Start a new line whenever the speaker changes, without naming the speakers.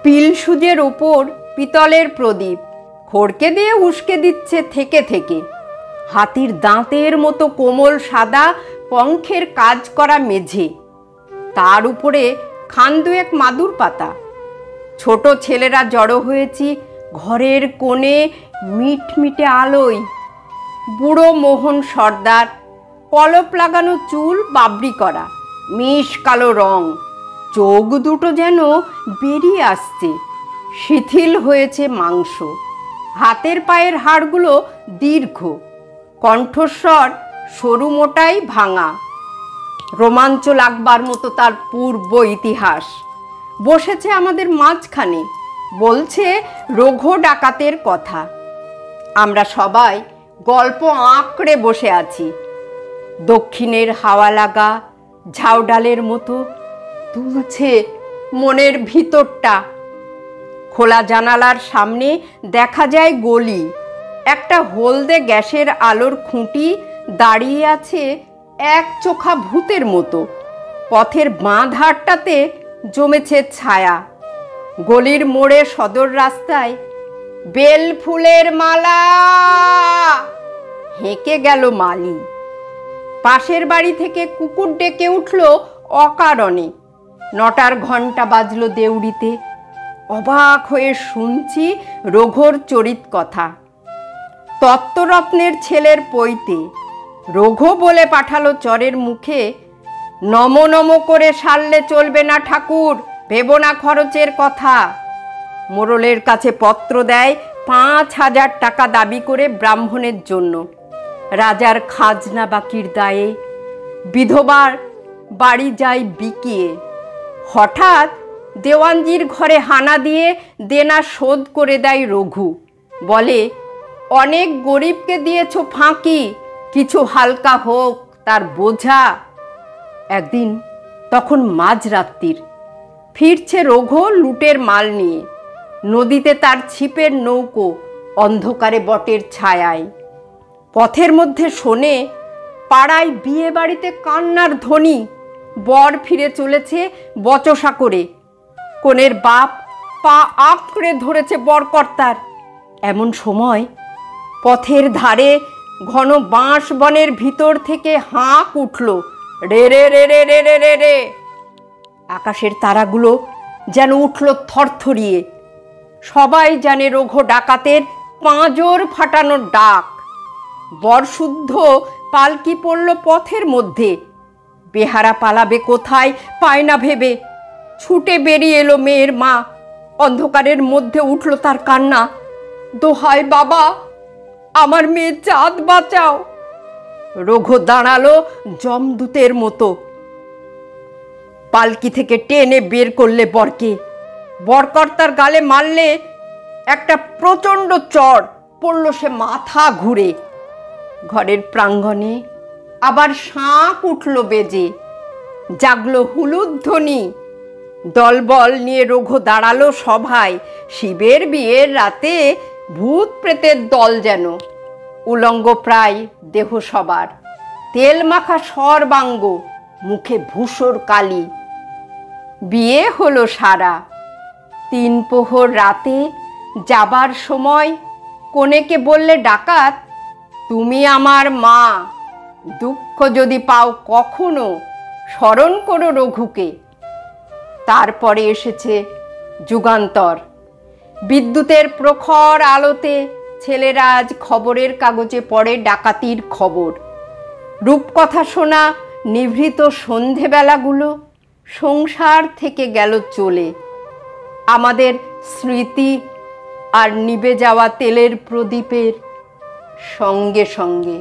পিলসুজের ওপর পিতলের প্রদীপ খড়কে দিয়ে উস্কে দিচ্ছে থেকে থেকে। হাতির দাঁতের মতো কোমল সাদা পঙ্খের কাজ করা মেঝে, তার উপরে খান দুয়েক মাদুর পাতা। ছোট ছেলেরা জড়ো হয়েছি ঘরের কোণে মিটমিটে আলোয়। বুড়ো মোহন সর্দার, কলপ লাগানো চুল বাবরি করা, মিশ কালো রং, চোখ দুটো যেন বেরিয়ে আসছে, শিথিল হয়েছে মাংস। হাতের পায়ের হাড়গুলো দীর্ঘ, কণ্ঠস্বর সরু মোটাই ভাঙা। রোমাঞ্চ লাগবার মতো তার পূর্ব ইতিহাস। বসেছে আমাদের মাঝখানে, বলছে রঘু ডাকাতের কথা। আমরা সবাই গল্প আঁকড়ে বসে আছি। দক্ষিণের হাওয়া লাগা ঝাউডালের মতো তুলছে মনের ভিতরটা। খোলা জানালার সামনে দেখা যায় গলি। একটা হলদে গ্যাসের আলোর খুঁটি দাঁড়িয়ে আছে এক চোখা ভূতের মতো। পথের বাঁ ধারটাতে জমেছে ছায়া। গলির মোড়ে সদর রাস্তায় বেল ফুলের মালা, হেঁকে গেল মালি। পাশের বাড়ি থেকে কুকুর ডেকে উঠল অকারণে। 9টার ঘণ্টা বাজলো দেউড়িতে। অবাক হয়ে শুনছি রঘুর চরিত কথা। তত্ত্বরত্নের ছেলের পৈতে রঘু বলে পাঠালো চরের মুখে, নম নম করে সারলে চলবে না ঠাকুর, ভেবো না খরচের কথা। মোড়লের কাছে পত্র দেয় 5,000 টাকা দাবি করে ব্রাহ্মণের জন্য। রাজার খাজনা বাকির দায়ে বিধবার বাড়ি যায় বিকিয়ে। হঠাৎ দেওয়ানজির ঘরে হানা দিয়ে দেনা শোধ করে দেয় রঘু। বলে, অনেক গরিবকে দিয়েছ ফাঁকি, কিছু হালকা হোক তার বোঝা। একদিন তখন মাঝরাত্রির, ফিরছে রঘু লুটের মাল নিয়ে। নদীতে তার ছিপের নৌকো, অন্ধকারে বটের ছায়ায়। পথের মধ্যে শোনে পাড়ায় বিয়ে বাড়িতে কান্নার ধ্বনি। বর ফিরে চলেছে বচসা করে। কনের বাপ পা আঁকড়ে ধরেছে বরকর্তার। এমন সময় পথের ধারে ঘন বাঁশ বনের ভিতর থেকে হাঁক উঠল, রে রে রে রে রে রে রে রে। আকাশের তারাগুলো যেন উঠল থরথরিয়ে। সবাই জানে রঘু ডাকাতের পাঁজর ফাটানোর ডাক। বরশুদ্ধ পালকি পড়ল পথের মধ্যে। বেহারা পালাবে কোথায় পায় না ভেবে ছুটে বেরিয়ে এলো মেয়ের মা। অন্ধকারের মধ্যে উঠল তার কান্না, দোহাই বাবা, আমার মেয়ে চাঁদ বাঁচাও। রঘু দাঁড়ালো যমদূতের মতো। পালকি থেকে টেনে বের করলে বরকে। বরকর্তার গালে মারলে একটা প্রচণ্ড চড়, পড়ল সে মাথা ঘুরে। ঘরের প্রাঙ্গণে আবার শাঁখ উঠল বেজে, জাগলো হুলুধ্বনি। দলবল নিয়ে রঘু দাঁড়ালো সভায়। শিবের বিয়ের রাতে ভূত প্রেতের দল যেন। উলঙ্গ প্রায় দেহ সবার, তেল মাখা সর্বাঙ্গ, মুখে ভূষর কালি। বিয়ে হলো সারা। 3 প্রহর রাতে যাবার সময় কনেকে বললে ডাকাত, তুমি আমার মা, দুঃখ যদি পাও কখনো স্মরণ করো রঘুকে। তারপরে এসেছে যুগান্তর। বিদ্যুতের প্রখর আলোতে ছেলেরা আজ খবরের কাগজে পড়ে ডাকাতির খবর। রূপকথা শোনা নিভৃত সন্ধেবেলাগুলো সংসার থেকে গেল চলে। আমাদের স্মৃতি আর নিভে যাওয়া তেলের প্রদীপের সঙ্গে সঙ্গে।